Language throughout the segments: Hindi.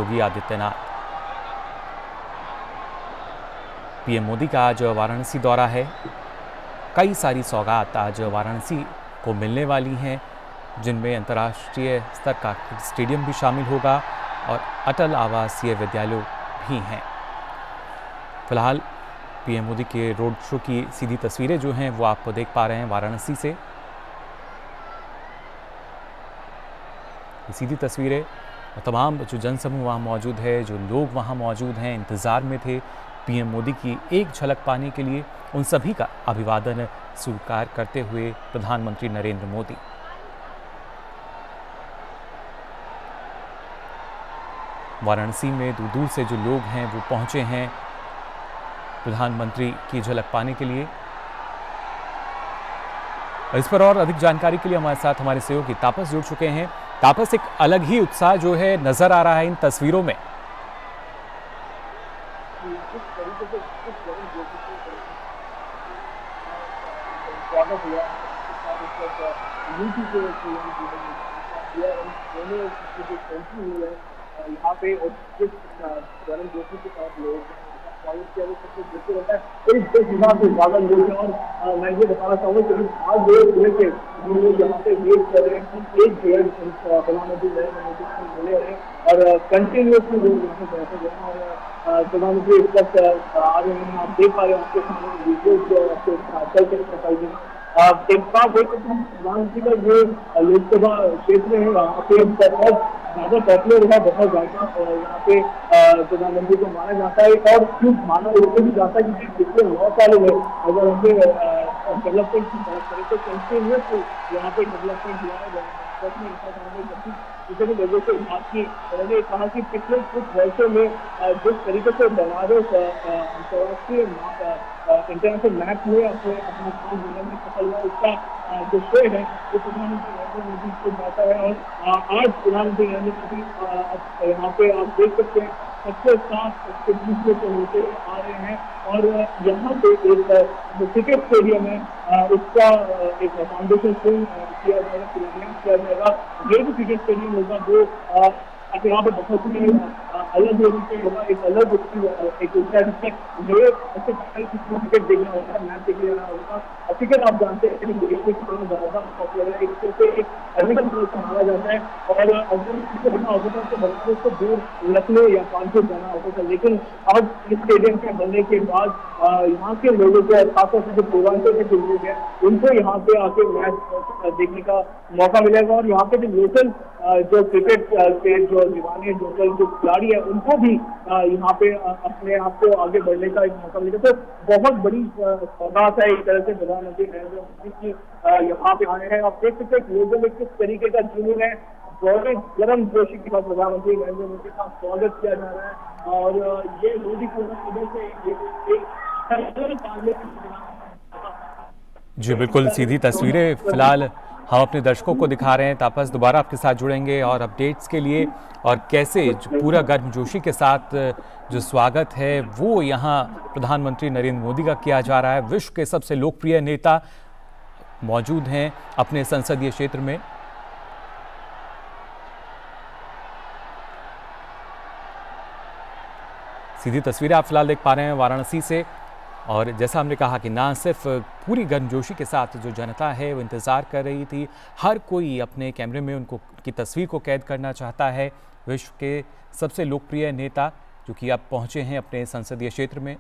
योगी आदित्यनाथ। पीएम मोदी का आज वाराणसी दौरा है। कई सारी सौगात आज वाराणसी को मिलने वाली हैं, जिनमें अंतर्राष्ट्रीय स्तर का स्टेडियम भी शामिल होगा और अटल आवासीय विद्यालय भी हैं। फिलहाल पीएम मोदी के रोड शो की सीधी तस्वीरें जो हैं वो आप देख पा रहे हैं वाराणसी से। सीधी तस्वीरें, तमाम जो जनसमूह वहाँ मौजूद है, जो लोग वहाँ मौजूद हैं, इंतज़ार में थे पीएम मोदी की एक झलक पाने के लिए, उन सभी का अभिवादन स्वीकार करते हुए प्रधानमंत्री नरेंद्र मोदी। वाराणसी में दूर दूर से जो लोग हैं वो पहुंचे हैं प्रधानमंत्री की झलक पाने के लिए। इस पर और अधिक जानकारी के लिए हमारे साथ हमारे सहयोगी तापस जुड़ चुके हैं। तापस, एक अलग ही उत्साह जो है नजर आ रहा है इन तस्वीरों में। यहाँ पे गर्म जोशी के साथ लोग स्वागत किया देखते रहता है। इस हिसाब से ज्यादा लोग हैं और मैं ये बताना चाहूँगा कि आज लोग के लोग यहाँ पे वेट कर रहे हैं कि एक जगह प्रधानमंत्री नरेंद्र मोदी से मिले रहे और कंटिन्यूसली लोग यहाँ पे बैठे हुए हैं और प्रधानमंत्री इस वक्त आ रहे हैं। आप देख पा रहे हैं आपके सामने वीडियो जो आपके चल प्रधानमंत्री का जो लोकसभा क्षेत्र है वहाँ पे बहुत ज्यादा पॉपुलर है, बहुत ज्यादा यहाँ पे प्रधानमंत्री को माना जाता है और क्यों माना इसलिए भी जाता है क्योंकि पिछले 9 सालों में अगर हमने डेवलपमेंट की बात करें तो कंटिन्यूस यहाँ पे डेवलपमेंट हुआ है। इसी वजह से बात की उन्होंने कहा कि पिछले कुछ वर्षों में जिस तरीके से बनारस अंतर्राष्ट्रीय इंटरनेशनल मैप में अपना काम देने में सफल हुआ, उसका जो श्रेय है वो प्रधानमंत्री नरेंद्र मोदी को जाता है। और आज प्रधानमंत्री नरेंद्र मोदी यहाँ पे आप देख सकते हैं सबसे साथ सबसे दूसरे को होते आ रहे हैं और यहाँ पे एक क्रिकेट स्टेडियम है उसका एक फाउंडेशन स्टोन किया जाएगा, शिलान्यास किया जाएगा। ये भी क्रिकेट स्टेडियम होगा जो यहाँ पे बहुत ही अलग होगा, एक अलग एक क्रिकेट देखना होगा, मैच देखने जाना होगा। क्रिकेट आप जानते हैं माना जाता है और अगर बनना होता था तो बनारस को दूर लखनऊ या कानपुर जाना होता था, लेकिन अब इस स्टेडियम के बनने के बाद यहाँ के लोगों को खासतौर से जो पूर्वांचल के लोग हैं उनको यहाँ पे आके मैच देखने का मौका मिलेगा और यहाँ पे जो लोकल जो क्रिकेट के जो दीवाने लोकल जो खिलाड़ी है उनको भी यहाँ पे अपने आप को आगे बढ़ने का एक मौका मिलेगा। तो बहुत बड़ी सौगात है एक तरह से प्रधानमंत्री नरेंद्र मोदी की यहाँ पे आए हैं। आप देख सकते हैं लोगों में किस तरीके का जुनून है, गर्म जोशी के साथ प्रधानमंत्री नरेंद्र मोदी का स्वागत किया जा रहा है और ये मोदी पूरा से जी बिल्कुल, सीधी तस्वीरें फिलहाल हम अपने दर्शकों को दिखा रहे हैं। तापस, दोबारा आपके साथ जुड़ेंगे और अपडेट्स के लिए और कैसे पूरा गर्मजोशी के साथ जो स्वागत है वो यहाँ प्रधानमंत्री नरेंद्र मोदी का किया जा रहा है। विश्व के सबसे लोकप्रिय नेता मौजूद हैं अपने संसदीय क्षेत्र में। सीधी तस्वीरें आप फिलहाल देख पा रहे हैं वाराणसी से और जैसा हमने कहा कि ना सिर्फ पूरी गर्मजोशी के साथ जो जनता है वो इंतज़ार कर रही थी, हर कोई अपने कैमरे में उनको की तस्वीर को कैद करना चाहता है। विश्व के सबसे लोकप्रिय नेता जो कि अब पहुंचे हैं अपने संसदीय क्षेत्र में।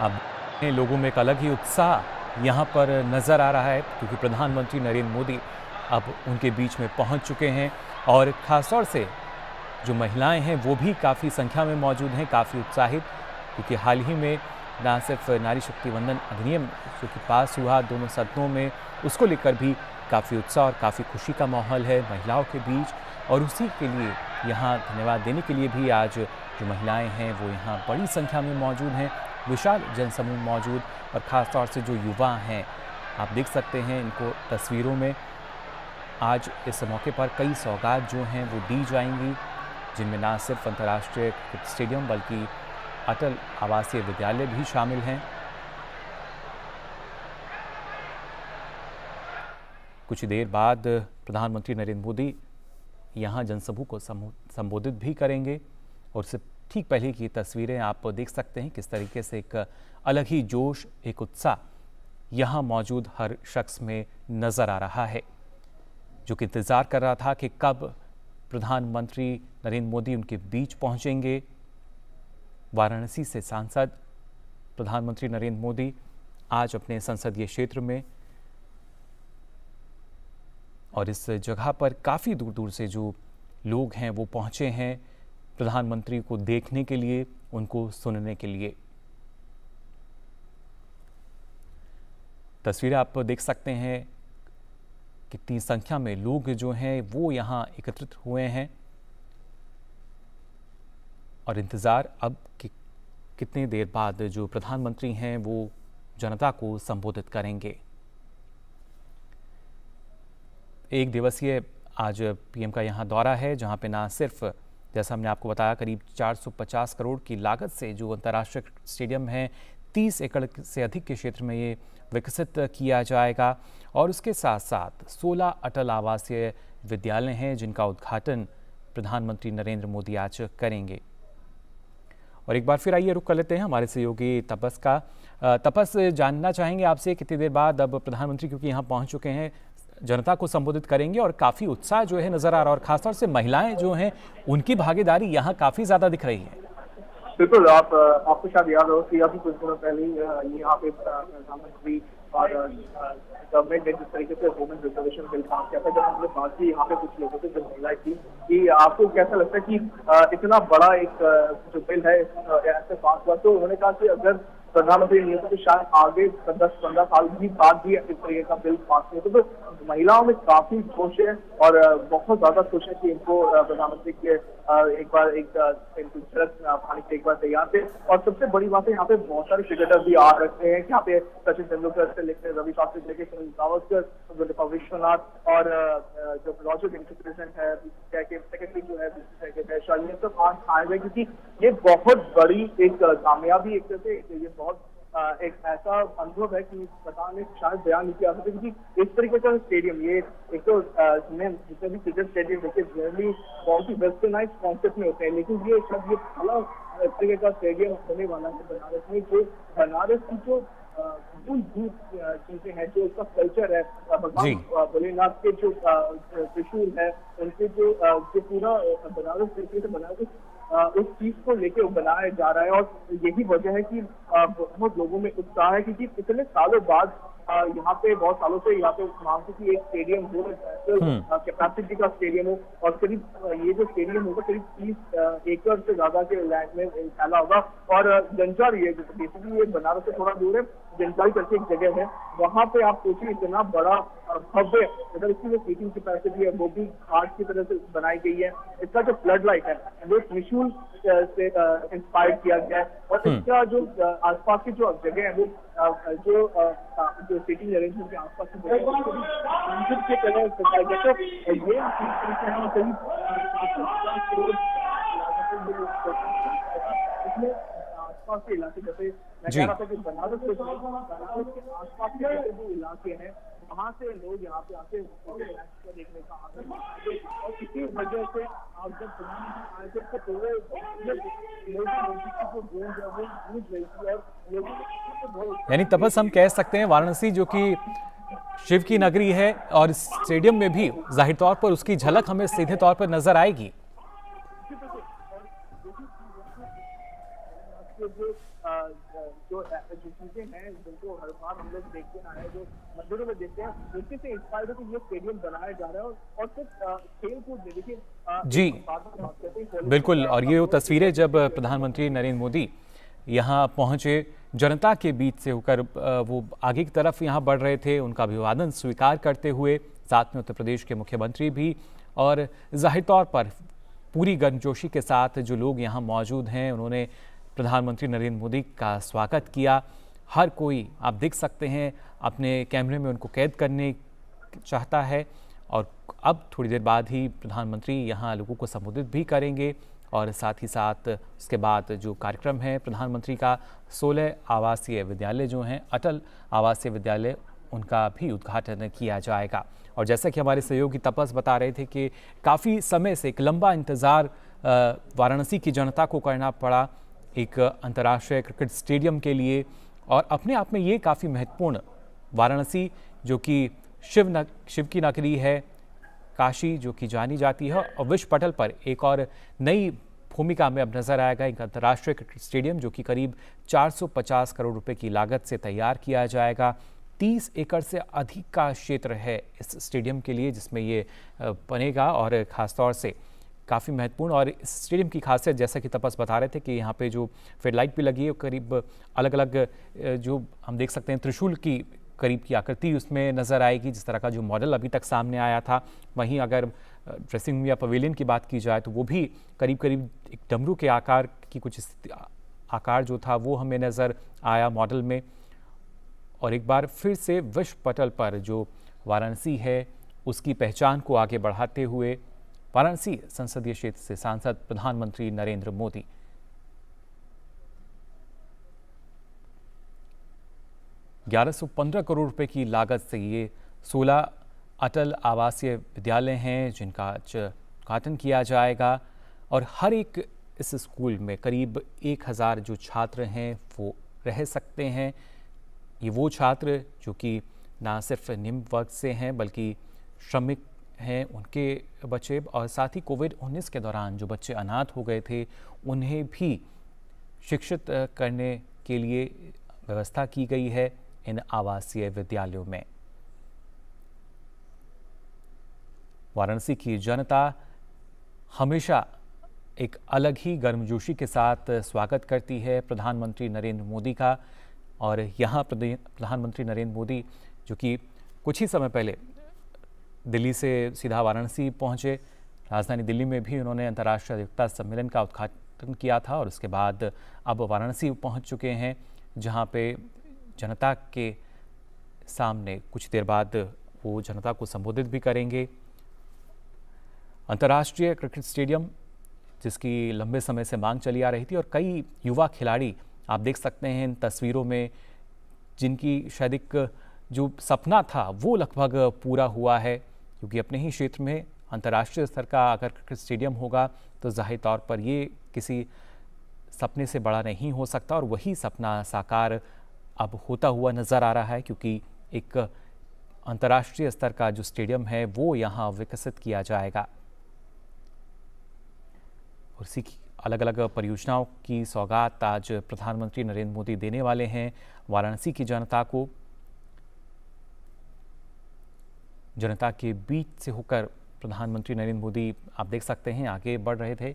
अब लोगों में एक अलग ही उत्साह यहाँ पर नज़र आ रहा है, क्योंकि प्रधानमंत्री नरेंद्र मोदी अब उनके बीच में पहुँच चुके हैं और ख़ासतौर से जो महिलाएं हैं वो भी काफ़ी संख्या में मौजूद हैं, काफ़ी उत्साहित, क्योंकि हाल ही में ना सिर्फ नारी शक्ति वंदन अधिनियम जो कि पास हुआ दोनों सदनों में, उसको लेकर भी काफ़ी उत्साह और काफ़ी खुशी का माहौल है महिलाओं के बीच। और उसी के लिए यहाँ धन्यवाद देने के लिए भी आज जो महिलाएं हैं वो यहाँ बड़ी संख्या में मौजूद हैं, विशाल जनसमूह मौजूद, और ख़ास तौर से जो युवा हैं आप देख सकते हैं इनको तस्वीरों में। आज इस मौके पर कई सौगात जो हैं वो दी जाएंगी, जिनमें ना सिर्फ अंतर्राष्ट्रीय क्रिकेट स्टेडियम बल्कि अटल आवासीय विद्यालय भी शामिल हैं। कुछ देर बाद प्रधानमंत्री नरेंद्र मोदी यहाँ जनसमूह को संबोधित भी करेंगे, और उससे ठीक पहले की तस्वीरें आप देख सकते हैं किस तरीके से एक अलग ही जोश, एक उत्साह यहाँ मौजूद हर शख्स में नज़र आ रहा है, जो कि इंतज़ार कर रहा था कि कब प्रधानमंत्री नरेंद्र मोदी उनके बीच पहुँचेंगे। वाराणसी से सांसद प्रधानमंत्री नरेंद्र मोदी आज अपने संसदीय क्षेत्र में, और इस जगह पर काफ़ी दूर दूर से जो लोग हैं वो पहुँचे हैं प्रधानमंत्री को देखने के लिए, उनको सुनने के लिए। तस्वीरें आप देख सकते हैं कितनी संख्या में लोग जो हैं वो यहाँ एकत्रित हुए हैं, और इंतज़ार अब कि कितनी देर बाद जो प्रधानमंत्री हैं वो जनता को संबोधित करेंगे। एक दिवसीय आज पीएम का यहाँ दौरा है, जहाँ पे ना सिर्फ जैसा हमने आपको बताया करीब 450 करोड़ की लागत से जो अंतर्राष्ट्रीय स्टेडियम है 30 एकड़ से अधिक के क्षेत्र में ये विकसित किया जाएगा, और उसके साथ साथ 16 अटल आवासीय विद्यालय हैं जिनका उद्घाटन प्रधानमंत्री नरेंद्र मोदी आज करेंगे। और एक बार फिर आइए रुक कर लेते हैं हमारे सहयोगी तपस का। तपस, जानना चाहेंगे आपसे कितनी देर बाद अब प्रधानमंत्री क्योंकि यहाँ पहुँच चुके हैं जनता को संबोधित करेंगे, और काफ़ी उत्साह जो है नज़र आ रहा है, और खासतौर से महिलाएं जो हैं उनकी भागीदारी यहाँ काफ़ी ज़्यादा दिख रही है। बिल्कुल, आपको शायद याद हो कि अभी कुछ दिनों पहले यहाँ पे प्रधानमंत्री और गवर्नमेंट ने जिस तरीके से वुमेन रिजर्वेशन बिल पास किया था, जब हमने बात की यहाँ पे कुछ लोगों से, जो महिलाएं थी, कि आपको कैसा लगता है कि इतना बड़ा एक जो बिल है ऐसे पास हुआ, तो उन्होंने कहा कि अगर प्रधानमंत्री नहीं होते तो शायद आगे 10-15 साल भी बाद भी इस तरीके का बिल पास नहीं होता। तो महिलाओं में काफी जोश है और बहुत ज्यादा खुश है कि इनको प्रधानमंत्री के एक बार इनको झलक पाने के एक बार तैयार थे। और सबसे बड़ी बात है, यहाँ पे बहुत सारे क्रिकेटर भी आ रखे हैं। यहाँ पे सचिन तेंदुलकर से लेकर रवि शास्त्री से लेकर सुनील गावस्कर, विश्वनाथ और जो लॉजिक इनके प्रेसिडेंट है, सेक्रेटरी जो है शायद, ये सब आज आए हुए, क्योंकि ये बहुत बड़ी एक कामयाबी एक तरह से, ये बहुत एक ऐसा अनुभव है कि बताने शायद बयान नहीं किया सकते, क्योंकि इस तरीके का स्टेडियम, ये एक तो जितने भी क्रिकेट स्टेडियम देखिए जनरली बहुत ही वेस्टर्नाइज कॉन्सेप्ट में होते हैं, लेकिन ये सब ये पहला इस तरीके का स्टेडियम होने वाला है बनारस में, जो बनारस की जो चीजें हैं, जो उसका कल्चर है, भगवान भोलेनाथ के जो त्रिशूल है, उनके जो पूरा बनारस तरीके से बनारस उस चीज को लेके बनाया जा रहा है। और यही वजह है कि बहुत लोगों में उत्साह है, क्योंकि इतने सालों बाद यहाँ पे बहुत सालों से यहाँ पे मांगते कि एक स्टेडियम हो, कैपेसिटी का स्टेडियम हो, और करीब ये जो स्टेडियम होगा करीब 30 एकड़ से ज्यादा के लैंड में फैला होगा। और जंजारी है, बेसिकली ये बनारस से थोड़ा दूर है, जंजारी करके एक जगह है, वहां पे आप सोचिए इतना बड़ा भव्य, अगर इसकी जो सीटिंग कैपेसिटी है वो भी घाट की तरह से बनाई गई है। इसका जो फ्लड लाइट है वो त्रिशूल से इंस्पायर किया गया है, और इसका जो आसपास की जो जगह है वो जो सीटिंग अरेंजमेंट के आसपास की जगह मंदिर के तरह सजाया गया। तो ये आसपास के इलाके, जैसे मैं कह रहा था कि बनारस के आसपास के जो इलाके हैं वहाँ से लोग यहाँ पे आके देखने का और किसी वजह से आप जब प्रधानमंत्री आए थे तो पूरे जो गूंज है वो गूंज रही थी। और यानी तपस हम कह सकते हैं वाराणसी जो कि शिव की नगरी है, और स्टेडियम में भी जाहिर तौर पर उसकी झलक हमें सीधे तौर पर नजर आएगी। जो चीजें हैं जिनको हर बार हम लोग देखते आए हैं, जो मंदिरों में देखते हैं, उसी से इंस्पायर होकर ये स्टेडियम बनाया जा रहा है। और सिर्फ खेल कूद नहीं, देखिए जी, बात करते हैं बिल्कुल। और ये वो पॉलिटिक्स तस्वीरें जब प्रधानमंत्री नरेंद्र मोदी यहाँ पहुँचे, जनता के बीच से होकर वो आगे की तरफ यहाँ बढ़ रहे थे, उनका अभिवादन स्वीकार करते हुए, साथ में उत्तर प्रदेश के मुख्यमंत्री भी, और जाहिर तौर पर पूरी गर्मजोशी के साथ जो लोग यहाँ मौजूद हैं, उन्होंने प्रधानमंत्री नरेंद्र मोदी का स्वागत किया। हर कोई, आप देख सकते हैं, अपने कैमरे में उनको कैद करने चाहता है। और अब थोड़ी देर बाद ही प्रधानमंत्री यहाँ लोगों को संबोधित भी करेंगे, और साथ ही साथ उसके बाद जो कार्यक्रम है प्रधानमंत्री का, 16 आवासीय विद्यालय जो हैं, अटल आवासीय विद्यालय, उनका भी उद्घाटन किया जाएगा। और जैसा कि हमारे सहयोगी तपस बता रहे थे कि काफ़ी समय से एक लंबा इंतज़ार वाराणसी की जनता को करना पड़ा एक अंतर्राष्ट्रीय क्रिकेट स्टेडियम के लिए। और अपने आप में ये काफ़ी महत्वपूर्ण, वाराणसी जो कि शिव की नगरी है, काशी जो कि जानी जाती है, और विश्व पटल पर एक और नई भूमिका में अब नजर आएगा एक अंतर्राष्ट्रीय क्रिकेट स्टेडियम जो कि करीब 450 करोड़ रुपए की लागत से तैयार किया जाएगा। 30 एकड़ से अधिक का क्षेत्र है इस स्टेडियम के लिए जिसमें ये बनेगा, और ख़ासतौर से काफ़ी महत्वपूर्ण। और इस स्टेडियम की खासियत, जैसा कि तपस बता रहे थे, कि यहाँ पे जो फ्लडलाइट भी लगी है, करीब अलग अलग जो हम देख सकते हैं त्रिशूल की करीब की आकृति उसमें नज़र आएगी, जिस तरह का जो मॉडल अभी तक सामने आया था। वहीं अगर ड्रेसिंग रूम या पवेलियन की बात की जाए तो वो भी करीब करीब एक डमरू के आकार की कुछ आकार जो था वो हमें नज़र आया मॉडल में। और एक बार फिर से विश्व पटल पर जो वाराणसी है उसकी पहचान को आगे बढ़ाते हुए वाराणसी संसदीय क्षेत्र से सांसद प्रधानमंत्री नरेंद्र मोदी 1115 करोड़ रुपए की लागत से ये 16 अटल आवासीय विद्यालय हैं जिनका आज उद्घाटन किया जाएगा। और हर एक इस स्कूल में करीब 1000 जो छात्र हैं वो रह सकते हैं। ये वो छात्र जो कि ना सिर्फ निम्न वर्ग से हैं बल्कि श्रमिक हैं, उनके बच्चे, और साथ ही कोविड-19 के दौरान जो बच्चे अनाथ हो गए थे उन्हें भी शिक्षित करने के लिए व्यवस्था की गई है इन आवासीय विद्यालयों में। वाराणसी की जनता हमेशा एक अलग ही गर्मजोशी के साथ स्वागत करती है प्रधानमंत्री नरेंद्र मोदी का। और यहाँ प्रधानमंत्री नरेंद्र मोदी जो कि कुछ ही समय पहले दिल्ली से सीधा वाराणसी पहुँचे, राजधानी दिल्ली में भी उन्होंने अंतर्राष्ट्रीय अधिवक्ता सम्मेलन का उद्घाटन किया था, और उसके बाद अब वाराणसी पहुँच चुके हैं जहाँ पे जनता के सामने कुछ देर बाद वो जनता को संबोधित भी करेंगे। अंतर्राष्ट्रीय क्रिकेट स्टेडियम जिसकी लंबे समय से मांग चली आ रही थी, और कई युवा खिलाड़ी आप देख सकते हैं इन तस्वीरों में जिनकी शायद एक जो सपना था वो लगभग पूरा हुआ है, क्योंकि अपने ही क्षेत्र में अंतर्राष्ट्रीय स्तर का अगर क्रिकेट स्टेडियम होगा तो जाहिर तौर पर ये किसी सपने से बड़ा नहीं हो सकता। और वही सपना साकार अब होता हुआ नज़र आ रहा है, क्योंकि एक अंतर्राष्ट्रीय स्तर का जो स्टेडियम है वो यहाँ विकसित किया जाएगा। और इसी अलग अलग परियोजनाओं की सौगात आज प्रधानमंत्री नरेंद्र मोदी देने वाले हैं वाराणसी की जनता को। जनता के बीच से होकर प्रधानमंत्री नरेंद्र मोदी आप देख सकते हैं आगे बढ़ रहे थे,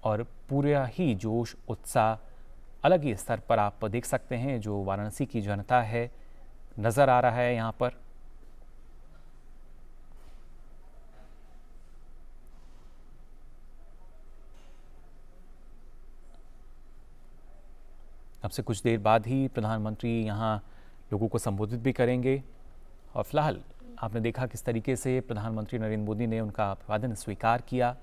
और पूरा ही जोश उत्साह अलग ही स्तर पर आप देख सकते हैं जो वाराणसी की जनता है नज़र आ रहा है यहाँ पर। अब से कुछ देर बाद ही प्रधानमंत्री यहाँ लोगों को संबोधित भी करेंगे। और फिलहाल आपने देखा किस तरीके से प्रधानमंत्री नरेंद्र मोदी ने उनका अभिवादन स्वीकार किया।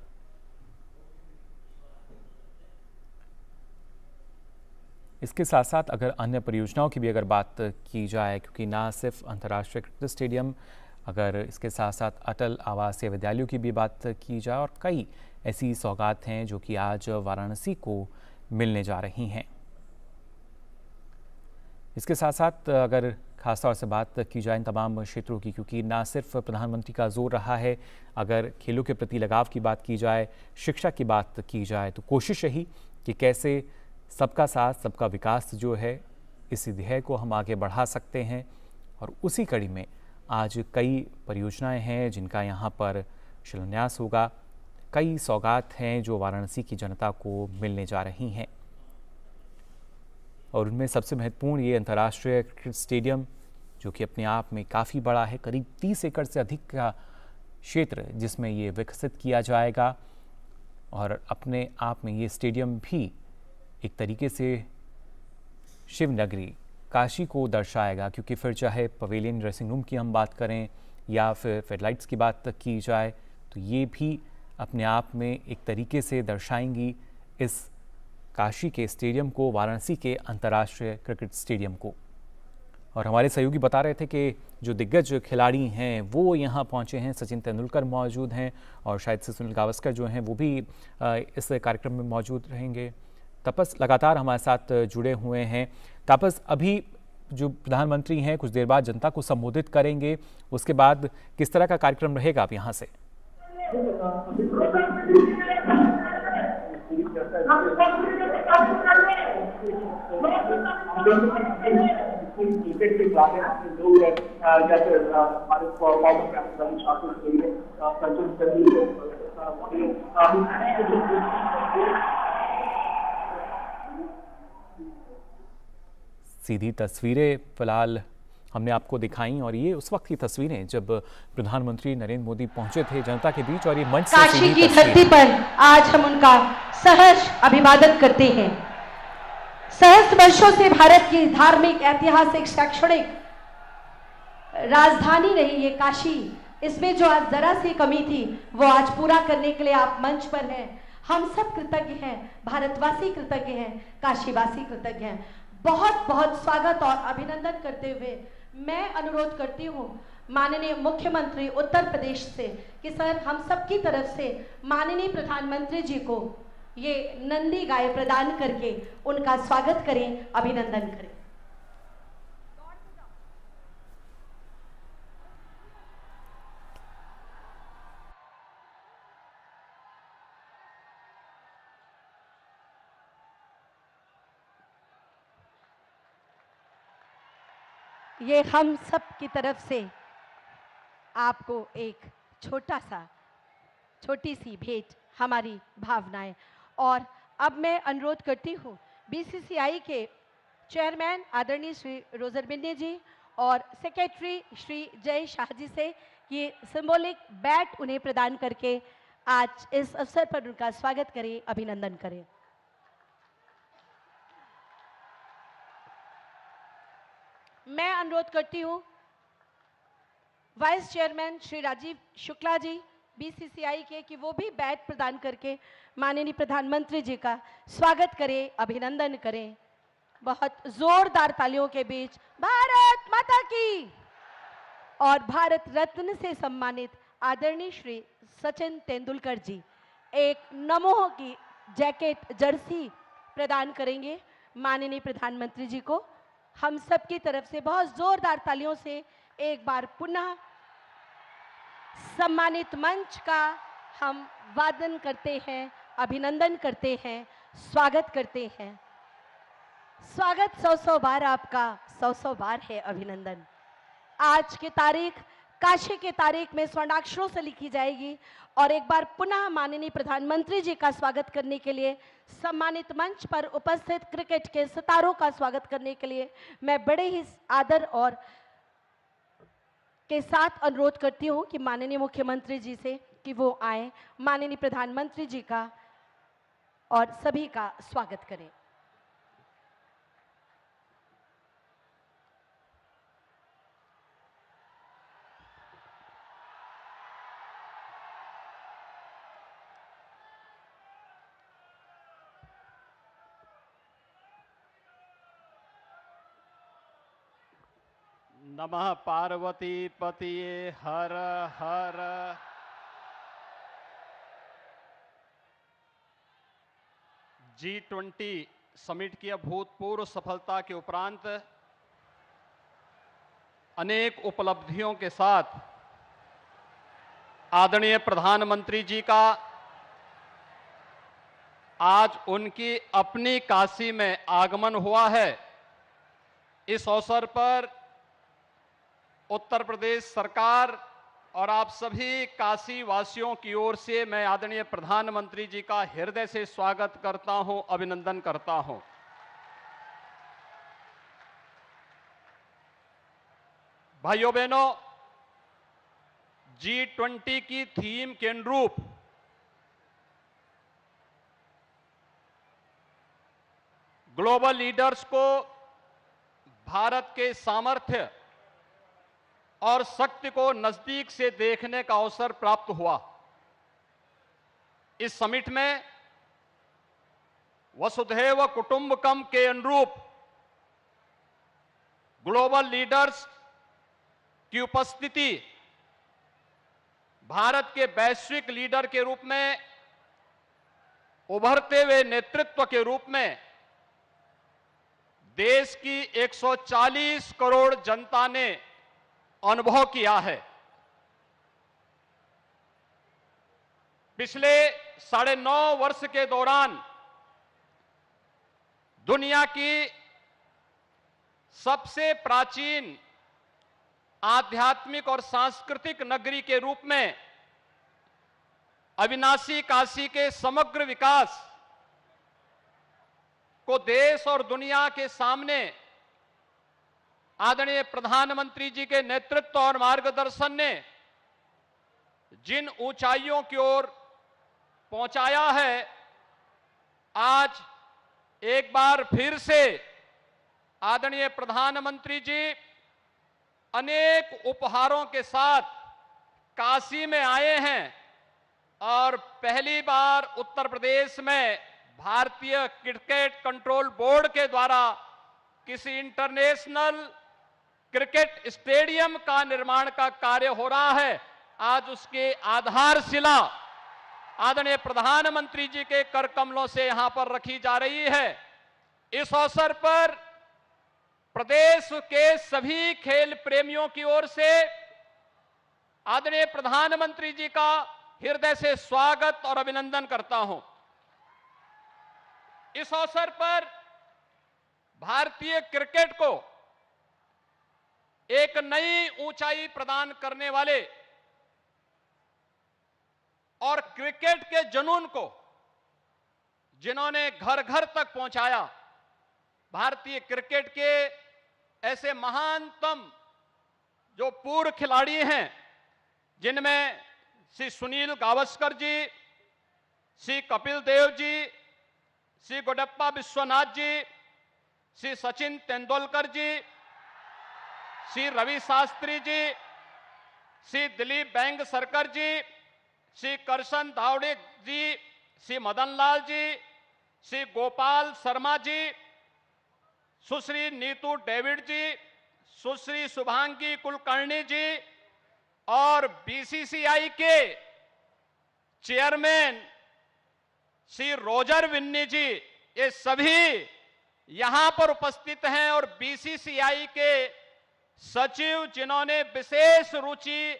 इसके साथ साथ अगर अन्य परियोजनाओं की भी अगर बात की जाए, क्योंकि ना सिर्फ अंतर्राष्ट्रीय क्रिकेट स्टेडियम, अगर इसके साथ साथ अटल आवासीय विद्यालयों की भी बात की जाए, और कई ऐसी सौगात हैं जो कि आज वाराणसी को मिलने जा रही हैं। इसके साथ साथ अगर खासतौर से बात की जाए इन तमाम क्षेत्रों की, क्योंकि ना सिर्फ प्रधानमंत्री का जोर रहा है, अगर खेलों के प्रति लगाव की बात की जाए, शिक्षा की बात की जाए, तो कोशिश रही कि कैसे सबका साथ सबका विकास जो है, इसी ध्येय को हम आगे बढ़ा सकते हैं। और उसी कड़ी में आज कई परियोजनाएं हैं जिनका यहाँ पर शिलान्यास होगा। कई सौगात हैं जो वाराणसी की जनता को मिलने जा रही हैं और उनमें सबसे महत्वपूर्ण ये अंतर्राष्ट्रीय क्रिकेट स्टेडियम, जो कि अपने आप में काफ़ी बड़ा है, करीब 30 एकड़ से अधिक का क्षेत्र जिसमें ये विकसित किया जाएगा। और अपने आप में ये स्टेडियम भी एक तरीके से शिव नगरी काशी को दर्शाएगा, क्योंकि फिर चाहे पवेलियन ड्रेसिंग रूम की हम बात करें या फिर फेडलाइट्स की बात तक की जाए, तो ये भी अपने आप में एक तरीके से दर्शाएंगी इस काशी के स्टेडियम को, वाराणसी के अंतर्राष्ट्रीय क्रिकेट स्टेडियम को। और हमारे सहयोगी बता रहे थे कि जो दिग्गज खिलाड़ी हैं वो यहाँ पहुँचे हैं। सचिन तेंदुलकर मौजूद हैं और शायद से सुनील गावस्कर जो हैं वो भी इस कार्यक्रम में मौजूद रहेंगे। तपस लगातार हमारे साथ जुड़े हुए हैं। तापस, अभी जो प्रधानमंत्री हैं कुछ देर बाद जनता को संबोधित करेंगे, उसके बाद किस तरह का कार्यक्रम रहेगा आप यहाँ से? क्रिकेट के खिलाड़ी लोग हैं, जैसे हमारे फॉर्मर कैप्टन शाकिब सचिन तेंदुलकर, सीधी तस्वीरें फिलहाल हमने आपको दिखाई और ये उस वक्त की तस्वीरें जब प्रधानमंत्री नरेंद्र मोदी पहुंचे थे जनता के बीच और ये मंच से काशी की धरती पर आज हम उनका सहर्ष अभिवादन करते हैं। सहस्त्र वर्षों से भारत की धार्मिक, ऐतिहासिक, शैक्षणिक राजधानी रही ये काशी, इसमें जो आज जरा सी कमी थी वो आज पूरा करने के लिए आप मंच पर हैं। हम सब कृतज्ञ हैं, भारतवासी कृतज्ञ हैं, काशीवासी कृतज्ञ हैं। बहुत बहुत स्वागत और अभिनंदन करते हुए मैं अनुरोध करती हूँ माननीय मुख्यमंत्री उत्तर प्रदेश से कि सर हम सब की तरफ से माननीय प्रधानमंत्री जी को ये नंदी गाय प्रदान करके उनका स्वागत करें, अभिनंदन करें। ये हम सब की तरफ से आपको एक छोटी सी भेंट, हमारी भावनाएं। और अब मैं अनुरोध करती हूँ बीसीसीआई के चेयरमैन आदरणीय श्री रोजर बिन्नी जी और सेक्रेटरी श्री जय शाह जी से कि सिंबॉलिक बैट उन्हें प्रदान करके आज इस अवसर पर उनका स्वागत करें, अभिनंदन करें। मैं अनुरोध करती हूँ vice chairman Shri Rajiv Shukla ji BCCI के कि वो भी बैट प्रदान करके माननीय प्रधानमंत्री जी का स्वागत करें, अभिनंदन करें। बहुत जोरदार तालियों के बीच भारत माता की और भारत रत्न से सम्मानित आदरणीय श्री सचिन तेंदुलकर जी एक नमो की जैकेट, जर्सी प्रदान करेंगे माननीय प्रधानमंत्री जी को। हम सब की तरफ से बहुत जोरदार तालियों से एक बार पुनः सम्मानित मंच का हम वादन करते हैं, अभिनंदन करते हैं, स्वागत करते हैं। स्वागत 100 बार आपका, 100 बार है अभिनंदन। आज की तारीख काशी के तारीख में स्वर्णाक्षरों से लिखी जाएगी और एक बार पुनः माननीय प्रधानमंत्री जी का स्वागत करने के लिए सम्मानित मंच पर उपस्थित क्रिकेट के सितारों का स्वागत करने के लिए मैं बड़े ही आदर और के साथ अनुरोध करती हूं कि माननीय मुख्यमंत्री जी से कि वो आए, माननीय प्रधानमंत्री जी का और सभी का स्वागत करें। नमः पार्वती पतिये हर हर। G20 समिट की अभूतपूर्व सफलता के उपरांत अनेक उपलब्धियों के साथ आदरणीय प्रधानमंत्री जी का आज उनकी अपनी काशी में आगमन हुआ है। इस अवसर पर उत्तर प्रदेश सरकार और आप सभी काशी वासियों की ओर से मैं आदरणीय प्रधानमंत्री जी का हृदय से स्वागत करता हूं, अभिनंदन करता हूं। भाइयों बहनों, G20 की थीम के अनुरूप ग्लोबल लीडर्स को भारत के सामर्थ्य और शक्ति को नजदीक से देखने का अवसर प्राप्त हुआ। इस समिट में वसुधैव कुटुंबकम के अनुरूप ग्लोबल लीडर्स की उपस्थिति भारत के वैश्विक लीडर के रूप में, उभरते हुए नेतृत्व के रूप में देश की 140 करोड़ जनता ने अनुभव किया है। पिछले 9.5 वर्ष के दौरान दुनिया की सबसे प्राचीन आध्यात्मिक और सांस्कृतिक नगरी के रूप में अविनाशी काशी के समग्र विकास को देश और दुनिया के सामने आदरणीय प्रधानमंत्री जी के नेतृत्व और मार्गदर्शन ने जिन ऊंचाइयों की ओर पहुंचाया है, आज एक बार फिर से आदरणीय प्रधानमंत्री जी अनेक उपहारों के साथ काशी में आए हैं और पहली बार उत्तर प्रदेश में भारतीय क्रिकेट कंट्रोल बोर्ड के द्वारा किसी इंटरनेशनल क्रिकेट स्टेडियम का निर्माण का कार्य हो रहा है। आज उसकी आधारशिला आदरणीय प्रधानमंत्री जी के कर कमलों से यहां पर रखी जा रही है। इस अवसर पर प्रदेश के सभी खेल प्रेमियों की ओर से आदरणीय प्रधानमंत्री जी का हृदय से स्वागत और अभिनंदन करता हूं। इस अवसर पर भारतीय क्रिकेट को एक नई ऊंचाई प्रदान करने वाले और क्रिकेट के जुनून को जिन्होंने घर घर तक पहुंचाया, भारतीय क्रिकेट के ऐसे महानतम जो पूर्व खिलाड़ी हैं, जिनमें श्री सुनील गावस्कर जी, श्री कपिल देव जी, श्री गुडप्पा विश्वनाथ जी, श्री सचिन तेंदुलकर जी, श्री रवि शास्त्री जी, श्री दिलीप वेंगसरकर जी, श्री करशन धावड़े जी, श्री मदन लाल जी, श्री गोपाल शर्मा जी, सुश्री नीतू डेविड जी, सुश्री शुभांगी कुलकर्णी जी और बीसीसीआई के चेयरमैन श्री रोजर विन्नी जी, ये सभी यहां पर उपस्थित हैं और बीसीसीआई के सचिव जिन्होंने विशेष रुचि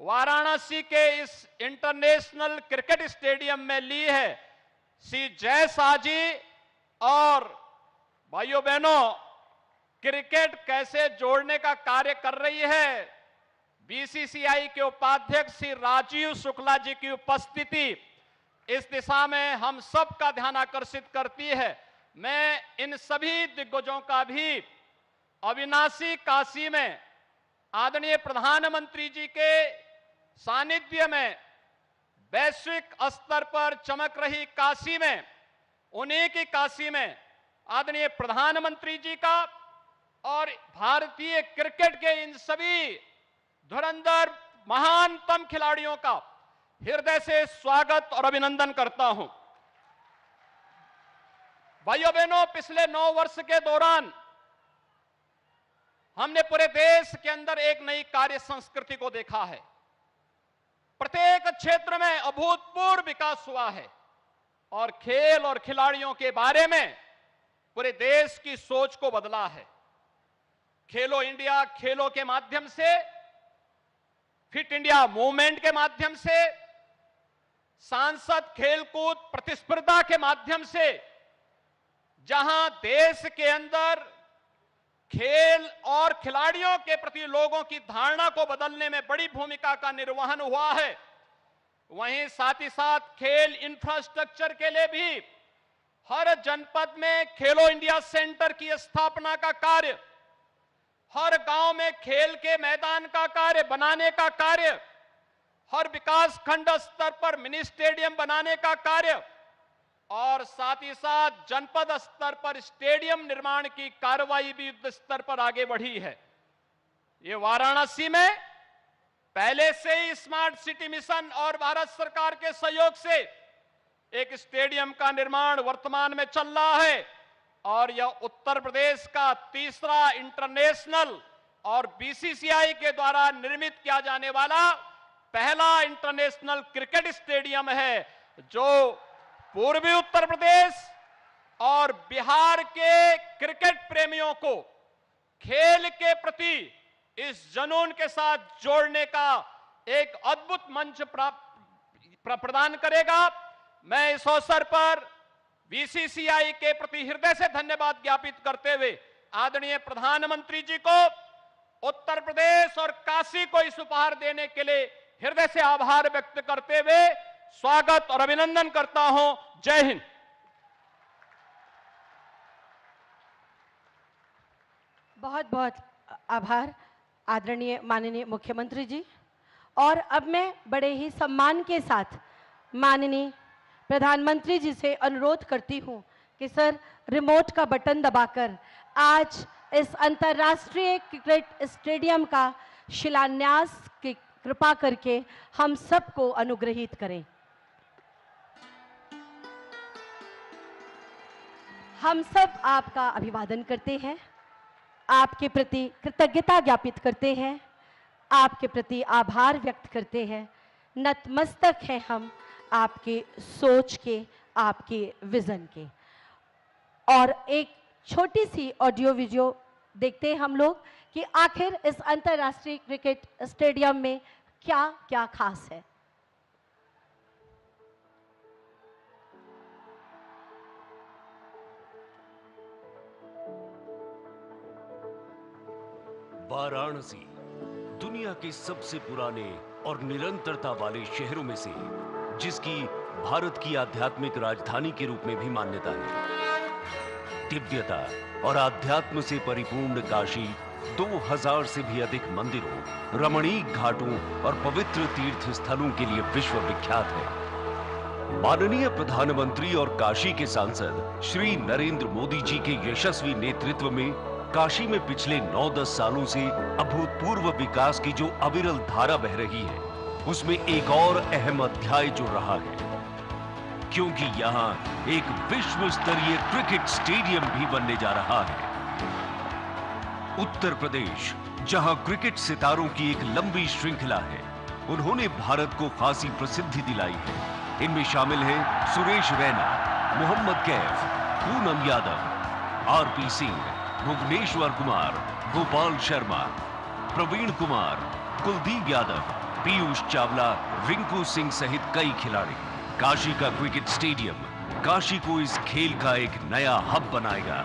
वाराणसी के इस इंटरनेशनल क्रिकेट स्टेडियम में ली है, श्री जय शाह जी। और भाइयों बहनों, क्रिकेट कैसे जोड़ने का कार्य कर रही है, बीसीसीआई के उपाध्यक्ष श्री राजीव शुक्ला जी की उपस्थिति इस दिशा में हम सब का ध्यान आकर्षित करती है। मैं इन सभी दिग्गजों का भी अविनाशी काशी में आदरणीय प्रधानमंत्री जी के सानिध्य में वैश्विक स्तर पर चमक रही काशी में, उन्हीं की काशी में आदरणीय प्रधानमंत्री जी का और भारतीय क्रिकेट के इन सभी धुरंधर महानतम खिलाड़ियों का हृदय से स्वागत और अभिनंदन करता हूं। भाइयों बहनों, पिछले 9 वर्ष के दौरान हमने पूरे देश के अंदर एक नई कार्य संस्कृति को देखा है। प्रत्येक क्षेत्र में अभूतपूर्व विकास हुआ है और खेल और खिलाड़ियों के बारे में पूरे देश की सोच को बदला है। खेलो इंडिया खेलों के माध्यम से, फिट इंडिया मूवमेंट के माध्यम से सांसद खेलकूद प्रतिस्पर्धा के माध्यम से जहां देश के अंदर खेल और खिलाड़ियों के प्रति लोगों की धारणा को बदलने में बड़ी भूमिका का निर्वहन हुआ है, वहीं साथ ही साथ खेल इंफ्रास्ट्रक्चर के लिए भी हर जनपद में खेलो इंडिया सेंटर की स्थापना का कार्य, हर गांव में खेल के मैदान का कार्य बनाने का कार्य, हर विकास खंड स्तर पर मिनी स्टेडियम बनाने का कार्य और साथ ही साथ जनपद स्तर पर स्टेडियम निर्माण की कार्रवाई भी युद्ध स्तर पर आगे बढ़ी है। ये वाराणसी में पहले से ही स्मार्ट सिटी मिशन और भारत सरकार के सहयोग से एक स्टेडियम का निर्माण वर्तमान में चल रहा है और यह उत्तर प्रदेश का तीसरा इंटरनेशनल और बीसीसीआई के द्वारा निर्मित किया जाने वाला पहला इंटरनेशनल क्रिकेट स्टेडियम है, जो पूर्वी उत्तर प्रदेश और बिहार के क्रिकेट प्रेमियों को खेल के प्रति इस जुनून के साथ जोड़ने का एक अद्भुत मंच प्रदान करेगा। मैं इस अवसर पर बीसीसीआई के प्रति हृदय से धन्यवाद ज्ञापित करते हुए आदरणीय प्रधानमंत्री जी को उत्तर प्रदेश और काशी को इस उपहार देने के लिए हृदय से आभार व्यक्त करते हुए स्वागत और अभिनंदन करता हूं। जय हिंद। बहुत बहुत आभार आदरणीय माननीय मुख्यमंत्री जी। और अब मैं बड़े ही सम्मान के साथ माननीय प्रधानमंत्री जी से अनुरोध करती हूं कि सर रिमोट का बटन दबाकर आज इस अंतर्राष्ट्रीय क्रिकेट स्टेडियम का शिलान्यास की कृपा करके हम सबको अनुग्रहित करें। हम सब आपका अभिवादन करते हैं, आपके प्रति कृतज्ञता ज्ञापित करते हैं, आपके प्रति आभार व्यक्त करते हैं। नतमस्तक हैं हम आपके सोच के, आपके विजन के। और एक छोटी सी ऑडियो वीडियो देखते हैं हम लोग कि आखिर इस अंतर्राष्ट्रीय क्रिकेट स्टेडियम में क्या क्या खास है। वाराणसी दुनिया के सबसे पुराने और निरंतरता वाले शहरों में से, जिसकी भारत की आध्यात्मिक राजधानी के रूप में भी मान्यता है। दिव्यता और आध्यात्म से परिपूर्ण काशी 2000 से भी अधिक मंदिरों, रमणीक घाटों और पवित्र तीर्थ स्थलों के लिए विश्व विख्यात है। माननीय प्रधानमंत्री और काशी के सांसद श्री नरेंद्र मोदी जी के यशस्वी नेतृत्व में काशी में पिछले 9-10 सालों से अभूतपूर्व विकास की जो अविरल धारा बह रही है, उसमें एक और अहम अध्याय जुड़ रहा है, क्योंकि यहां एक विश्व स्तरीय क्रिकेट स्टेडियम भी बनने जा रहा है। उत्तर प्रदेश, जहां क्रिकेट सितारों की एक लंबी श्रृंखला है, उन्होंने भारत को खासी प्रसिद्धि दिलाई है। इनमें शामिल हैं सुरेश रैना, मोहम्मद कैफ, पूनम यादव, आरपी सिंह, भुवनेश्वर कुमार, गोपाल शर्मा, प्रवीण कुमार, कुलदीप यादव, पीयूष चावला, रिंकू सिंह सहित कई खिलाड़ी। काशी का क्रिकेट स्टेडियम काशी को इस खेल का एक नया हब बनाएगा।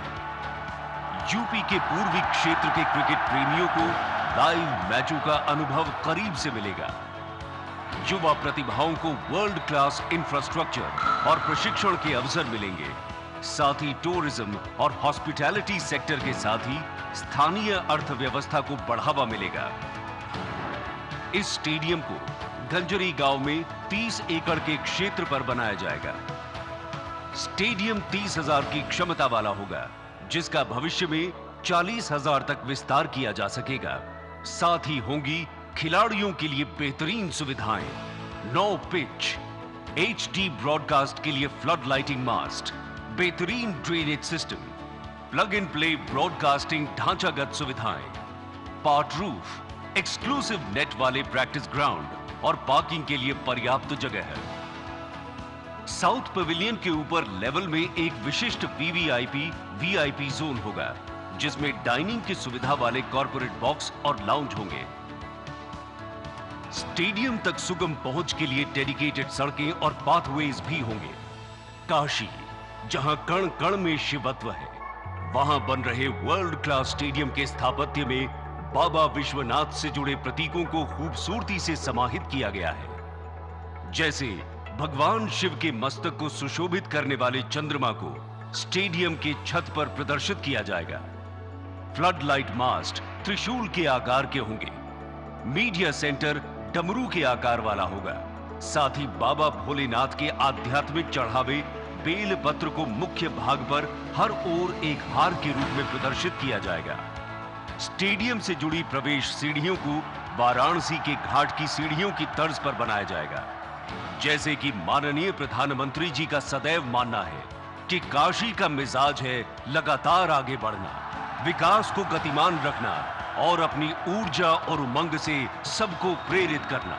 यूपी के पूर्वी क्षेत्र के क्रिकेट प्रेमियों को लाइव मैचों का अनुभव करीब से मिलेगा। युवा प्रतिभाओं को वर्ल्ड क्लास इंफ्रास्ट्रक्चर और प्रशिक्षण के अवसर मिलेंगे। साथ ही टूरिज्म और हॉस्पिटैलिटी सेक्टर के साथ ही स्थानीय अर्थव्यवस्था को बढ़ावा मिलेगा। इस स्टेडियम को गंजरी गांव में 30 एकड़ के क्षेत्र पर बनाया जाएगा। स्टेडियम 30,000 की क्षमता वाला होगा, जिसका भविष्य में 40,000 तक विस्तार किया जा सकेगा। साथ ही होंगी खिलाड़ियों के लिए बेहतरीन सुविधाएं, 9 पिच, HD ब्रॉडकास्ट के लिए फ्लड लाइटिंग मास्ट, बेहतरीन drainage system, plug and play broadcasting ढांचागत सुविधाएं, पार्ट रूफ, एक्सक्लूसिव नेट वाले प्रैक्टिस ग्राउंड और पार्किंग के लिए पर्याप्त जगह है। साउथ पवेलियन के ऊपर लेवल में एक विशिष्ट VIP जोन होगा, जिसमें डाइनिंग की सुविधा वाले कॉर्पोरेट बॉक्स और लाउंज होंगे। स्टेडियम तक सुगम पहुंच के लिए डेडिकेटेड सड़कें और पाथवेज भी होंगे। काशी, जहां कण कण में शिवत्व है, वहां बन रहे वर्ल्ड क्लास स्टेडियम के स्थापत्य में बाबा विश्वनाथ से जुड़े प्रतीकों को खूबसूरती से समाहित किया गया है। जैसे भगवान शिव के मस्तक को सुशोभित करने वाले चंद्रमा को स्टेडियम के छत पर प्रदर्शित किया जाएगा। फ्लड लाइट मास्ट त्रिशूल के आकार के होंगे। मीडिया सेंटर डमरू के आकार वाला होगा। साथ ही बाबा भोलेनाथ के आध्यात्मिक चढ़ावे बेल पत्र को मुख्य भाग पर हर ओर एक हार के रूप में प्रदर्शित किया जाएगा। स्टेडियम से जुड़ी प्रवेश सीढ़ियों को वाराणसी के घाट की सीढ़ियों की तर्ज पर बनाया जाएगा। जैसे कि माननीय प्रधानमंत्री जी का सदैव मानना है कि काशी का मिजाज है लगातार आगे बढ़ना, विकास को गतिमान रखना और अपनी ऊर्जा और उमंग से सबको प्रेरित करना।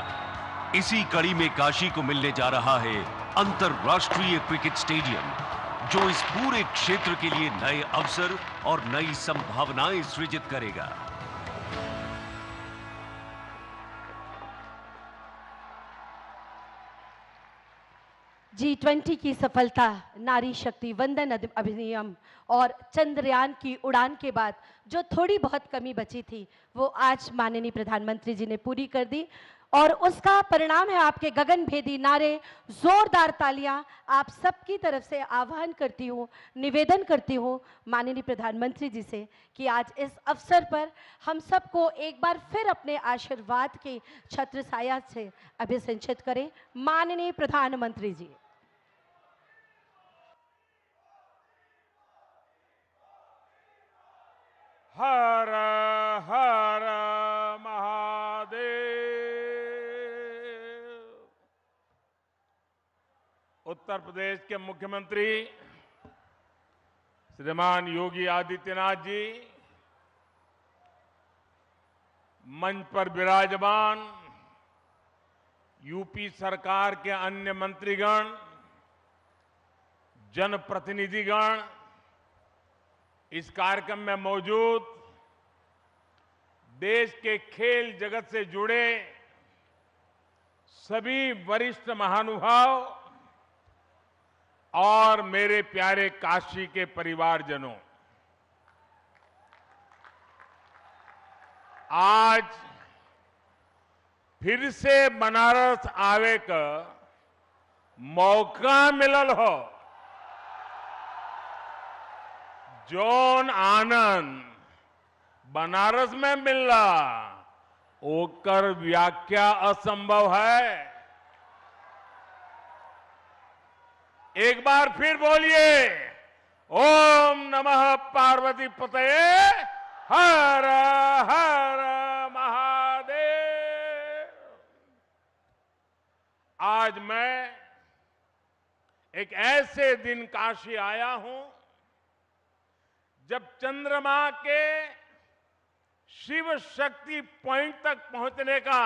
इसी कड़ी में काशी को मिलने जा रहा है अंतरराष्ट्रीय क्रिकेट स्टेडियम, जो इस पूरे क्षेत्र के लिए नए अवसर और नई संभावनाएं सृजित करेगा। G20 की सफलता, नारी शक्ति वंदन अधिनियम और चंद्रयान की उड़ान के बाद जो थोड़ी बहुत कमी बची थी, वो आज माननीय प्रधानमंत्री जी ने पूरी कर दी और उसका परिणाम है आपके गगनभेदी नारे, जोरदार तालियां। आप सबकी तरफ से आह्वान करती हूँ, निवेदन करती हूँ माननीय प्रधानमंत्री जी से कि आज इस अवसर पर हम सबको एक बार फिर अपने आशीर्वाद के छत्र छाया से अभिसिंचित करें। माननीय प्रधानमंत्री जी। हर हर महादेव। उत्तर प्रदेश के मुख्यमंत्री श्रीमान योगी आदित्यनाथ जी, मंच पर विराजमान यूपी सरकार के अन्य मंत्रीगण, जनप्रतिनिधिगण, इस कार्यक्रम में मौजूद देश के खेल जगत से जुड़े सभी वरिष्ठ महानुभाव और मेरे प्यारे काशी के परिवारजनों, आज फिर से बनारस आवे का मौका मिलल हो। जौन आनंद बनारस में मिलला ओकर व्याख्या असंभव है। एक बार फिर बोलिए, ओम नमः पार्वती पतये हर हर महादेव। आज मैं एक ऐसे दिन काशी आया हूं जब चंद्रमा के शिव शक्ति पॉइंट तक पहुंचने का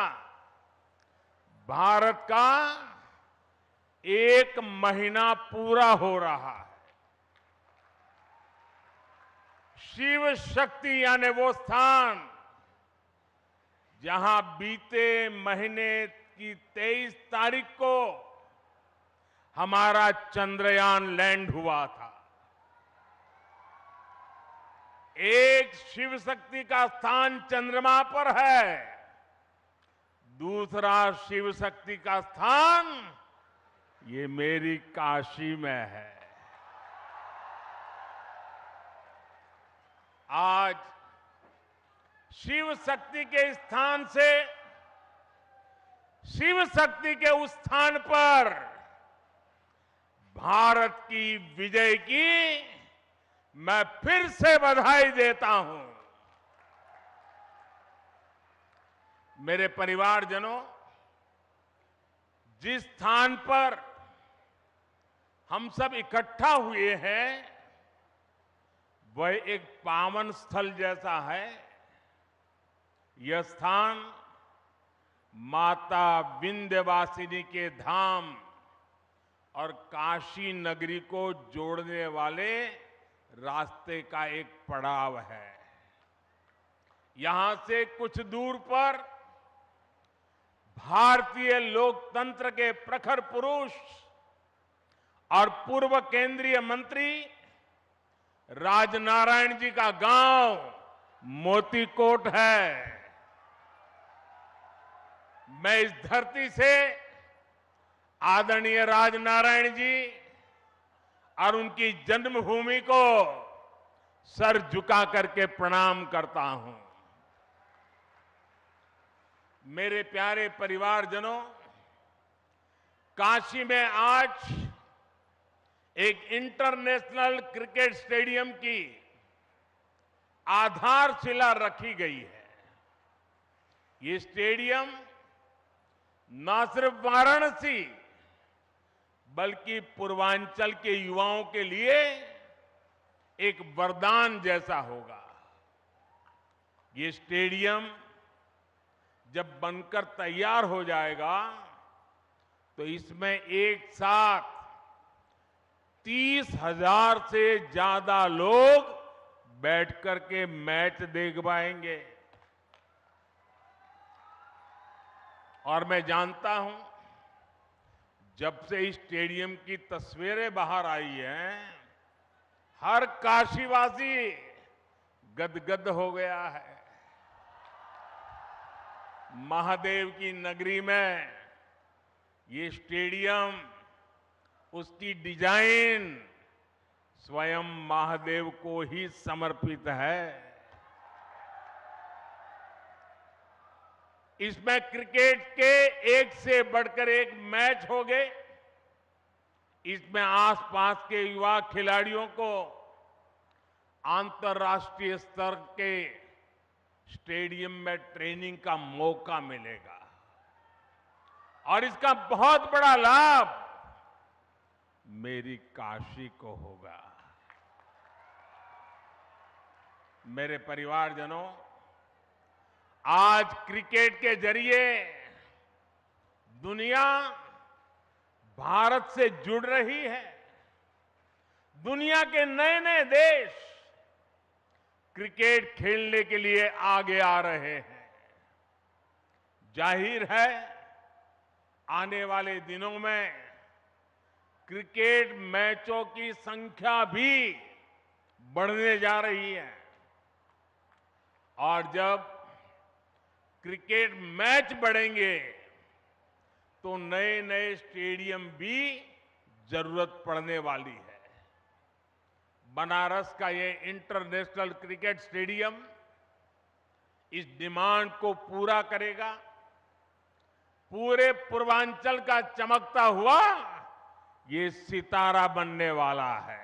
भारत का 1 महीना पूरा हो रहा है। शिव शक्ति यानी वो स्थान जहां बीते महीने की 23 तारीख को हमारा चंद्रयान लैंड हुआ था। एक शिव शक्ति का स्थान चंद्रमा पर है, दूसरा शिव शक्ति का स्थान ये मेरी काशी में है। आज शिव शक्ति के स्थान से शिव शक्ति के उस स्थान पर भारत की विजय की मैं फिर से बधाई देता हूं। मेरे परिवारजनों, जिस स्थान पर हम सब इकट्ठा हुए हैं वह एक पावन स्थल जैसा है। यह स्थान माता विंध्यवासिनी के धाम और काशी नगरी को जोड़ने वाले रास्ते का एक पड़ाव है। यहां से कुछ दूर पर भारतीय लोकतंत्र के प्रखर पुरुष और पूर्व केंद्रीय मंत्री राजनारायण जी का गांव मोतीकोट है। मैं इस धरती से आदरणीय राजनारायण जी और उनकी जन्मभूमि को सर झुका करके प्रणाम करता हूं। मेरे प्यारे परिवारजनों, काशी में आज एक इंटरनेशनल क्रिकेट स्टेडियम की आधारशिला रखी गई है। ये स्टेडियम न सिर्फ वाराणसी बल्कि पूर्वांचल के युवाओं के लिए एक वरदान जैसा होगा। ये स्टेडियम जब बनकर तैयार हो जाएगा तो इसमें एक साथ 30,000 से ज्यादा लोग बैठकर के मैच देख पाएंगे। और मैं जानता हूं, जब से इस स्टेडियम की तस्वीरें बाहर आई हैं, हर काशीवासी गदगद हो गया है। महादेव की नगरी में ये स्टेडियम, उसकी डिजाइन स्वयं महादेव को ही समर्पित है। इसमें क्रिकेट के एक से बढ़कर एक मैच हो गए। इसमें आसपास के युवा खिलाड़ियों को अंतर्राष्ट्रीय स्तर के स्टेडियम में ट्रेनिंग का मौका मिलेगा और इसका बहुत बड़ा लाभ मेरी काशी को होगा। मेरे परिवारजनों, आज क्रिकेट के जरिए दुनिया भारत से जुड़ रही है। दुनिया के नए नए देश क्रिकेट खेलने के लिए आगे आ रहे हैं। जाहिर है, आने वाले दिनों में क्रिकेट मैचों की संख्या भी बढ़ने जा रही है और जब क्रिकेट मैच बढ़ेंगे तो नए नए स्टेडियम भी जरूरत पड़ने वाली है। बनारस का ये इंटरनेशनल क्रिकेट स्टेडियम इस डिमांड को पूरा करेगा। पूरे पूर्वांचल का चमकता हुआ ये सितारा बनने वाला है।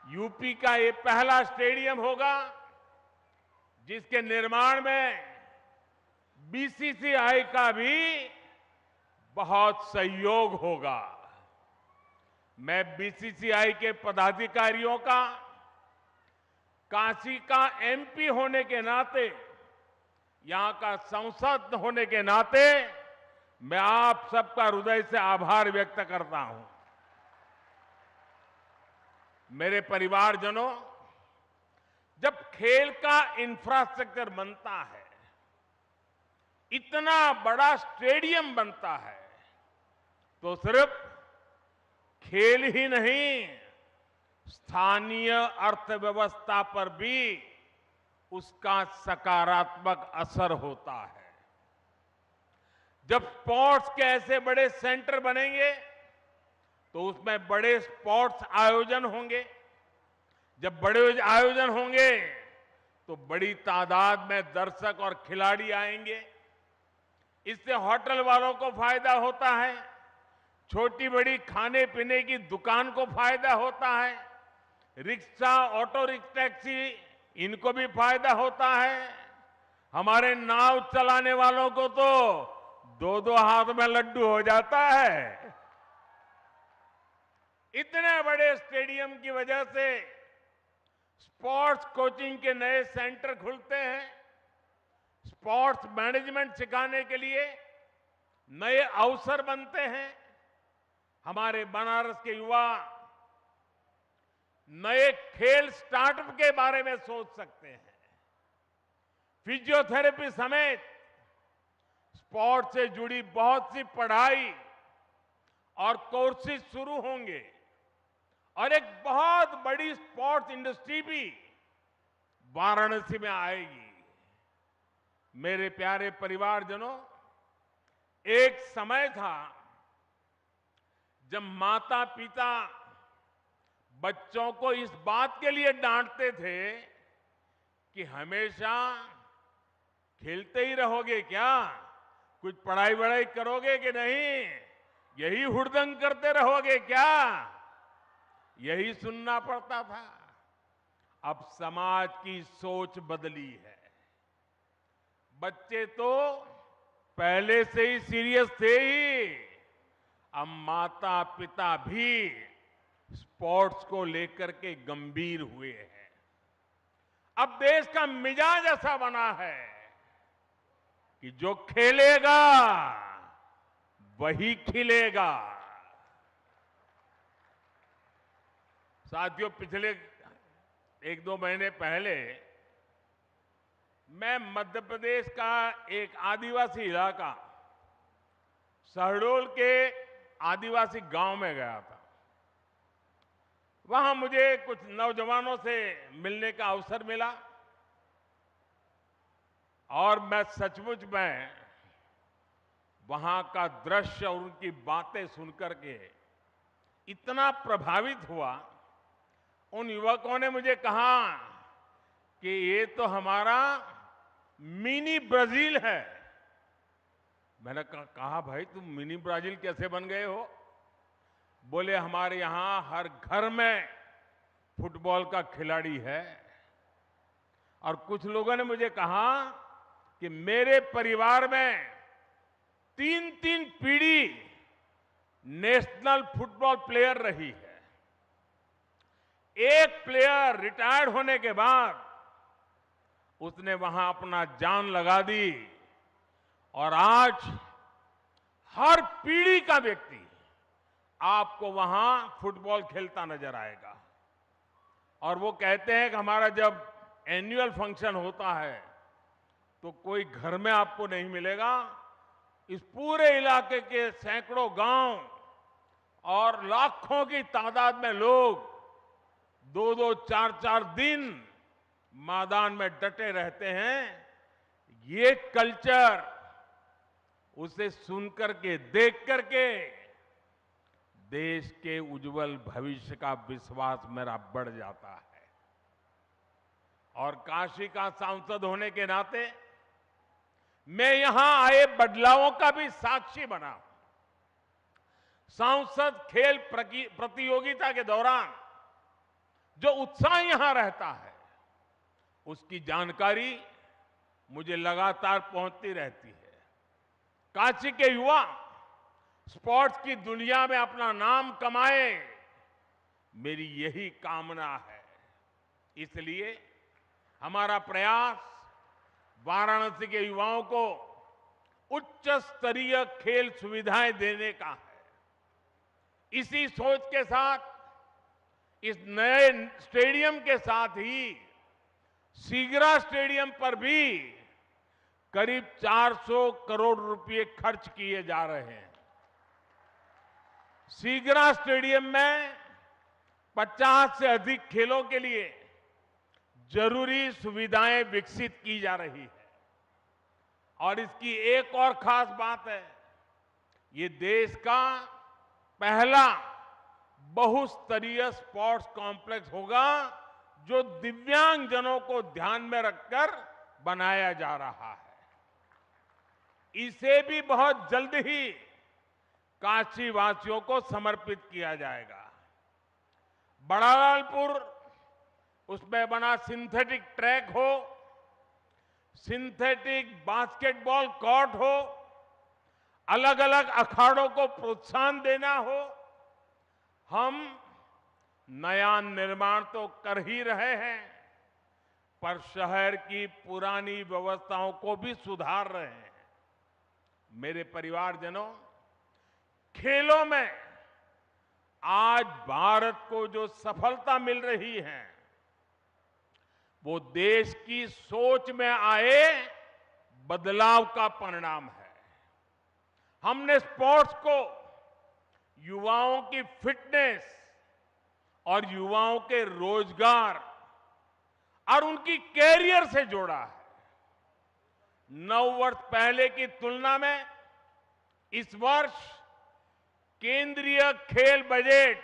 यूपी का ये पहला स्टेडियम होगा जिसके निर्माण में बीसीसीआई का भी बहुत सहयोग होगा। मैं बीसीसीआई के पदाधिकारियों का, काशी का एमपी होने के नाते, यहां का सांसद होने के नाते मैं आप सबका हृदय से आभार व्यक्त करता हूं। मेरे परिवारजनों, जब खेल का इंफ्रास्ट्रक्चर बनता है, इतना बड़ा स्टेडियम बनता है, तो सिर्फ खेल ही नहीं, स्थानीय अर्थव्यवस्था पर भी उसका सकारात्मक असर होता है। जब स्पोर्ट्स के ऐसे बड़े सेंटर बनेंगे तो उसमें बड़े स्पोर्ट्स आयोजन होंगे। जब बड़े आयोजन होंगे तो बड़ी तादाद में दर्शक और खिलाड़ी आएंगे। इससे होटल वालों को फायदा होता है, छोटी बड़ी खाने पीने की दुकान को फायदा होता है, रिक्शा, ऑटो रिक्शा, टैक्सी, इनको भी फायदा होता है। हमारे नाव चलाने वालों को तो दो दो हाथ में लड्डू हो जाता है। इतने बड़े स्टेडियम की वजह से स्पोर्ट्स कोचिंग के नए सेंटर खुलते हैं। स्पोर्ट्स मैनेजमेंट सिखाने के लिए नए अवसर बनते हैं। हमारे बनारस के युवा नए खेल स्टार्टअप के बारे में सोच सकते हैं। फिजियोथेरेपी समेत स्पोर्ट्स से जुड़ी बहुत सी पढ़ाई और कोर्सेज शुरू होंगे और एक बहुत बड़ी स्पोर्ट्स इंडस्ट्री भी वाराणसी में आएगी। मेरे प्यारे परिवारजनों, एक समय था जब माता पिता बच्चों को इस बात के लिए डांटते थे कि हमेशा खेलते ही रहोगे क्या, कुछ पढ़ाई वढ़ाई करोगे कि नहीं, यही हुड़दंग करते रहोगे क्या, यही सुनना पड़ता था। अब समाज की सोच बदली है। बच्चे तो पहले से ही सीरियस थे ही, अब माता पिता भी स्पोर्ट्स को लेकर के गंभीर हुए हैं। अब देश का मिजाज ऐसा बना है कि जो खेलेगा वही खिलेगा। साथियों, पिछले 1-2 महीने पहले मैं मध्य प्रदेश का एक आदिवासी इलाका शहडोल के आदिवासी गांव में गया था। वहां मुझे कुछ नौजवानों से मिलने का अवसर मिला और मैं सचमुच में वहां का दृश्य और उनकी बातें सुनकर के इतना प्रभावित हुआ। उन युवकों ने मुझे कहा कि ये तो हमारा मिनी ब्राजील है। मैंने कहा भाई तुम मिनी ब्राजील कैसे बन गए हो? बोले हमारे यहां हर घर में फुटबॉल का खिलाड़ी है। और कुछ लोगों ने मुझे कहा कि मेरे परिवार में 3-3 पीढ़ी नेशनल फुटबॉल प्लेयर रही है। एक प्लेयर रिटायर्ड होने के बाद उसने वहां अपना जान लगा दी और आज हर पीढ़ी का व्यक्ति आपको वहां फुटबॉल खेलता नजर आएगा। और वो कहते हैं कि हमारा जब एनुअल फंक्शन होता है तो कोई घर में आपको नहीं मिलेगा, इस पूरे इलाके के सैकड़ों गांव और लाखों की तादाद में लोग 2-2, 4-4 दिन मैदान में डटे रहते हैं। ये कल्चर उसे सुनकर के, देख करके देश के उज्जवल भविष्य का विश्वास मेरा बढ़ जाता है। और काशी का सांसद होने के नाते मैं यहां आए बदलावों का भी साक्षी बना हूं। सांसद खेल प्रतियोगिता के दौरान जो उत्साह यहां रहता है उसकी जानकारी मुझे लगातार पहुंचती रहती है। काशी के युवा स्पोर्ट्स की दुनिया में अपना नाम कमाए, मेरी यही कामना है। इसलिए हमारा प्रयास वाराणसी के युवाओं को उच्च स्तरीय खेल सुविधाएं देने का है। इसी सोच के साथ इस नए स्टेडियम के साथ ही सीगरा स्टेडियम पर भी करीब 400 करोड़ रुपए खर्च किए जा रहे हैं। सीगरा स्टेडियम में 50 से अधिक खेलों के लिए जरूरी सुविधाएं विकसित की जा रही है। और इसकी एक और खास बात है, ये देश का पहला बहुस्तरीय स्पोर्ट्स कॉम्प्लेक्स होगा जो दिव्यांगजनों को ध्यान में रखकर बनाया जा रहा है। इसे भी बहुत जल्द ही काशी वासियों को समर्पित किया जाएगा। बड़ालालपुर, उसमें बना सिंथेटिक ट्रैक हो, सिंथेटिक बास्केटबॉल कोर्ट हो, अलग अलग अखाड़ों को प्रोत्साहन देना हो, हम नया निर्माण तो कर ही रहे हैं पर शहर की पुरानी व्यवस्थाओं को भी सुधार रहे हैं। मेरे परिवारजनों, खेलों में आज भारत को जो सफलता मिल रही है वो देश की सोच में आए बदलाव का परिणाम है। हमने स्पोर्ट्स को युवाओं की फिटनेस और युवाओं के रोजगार और उनकी कैरियर से जोड़ा है। 9 वर्ष पहले की तुलना में इस वर्ष केंद्रीय खेल बजट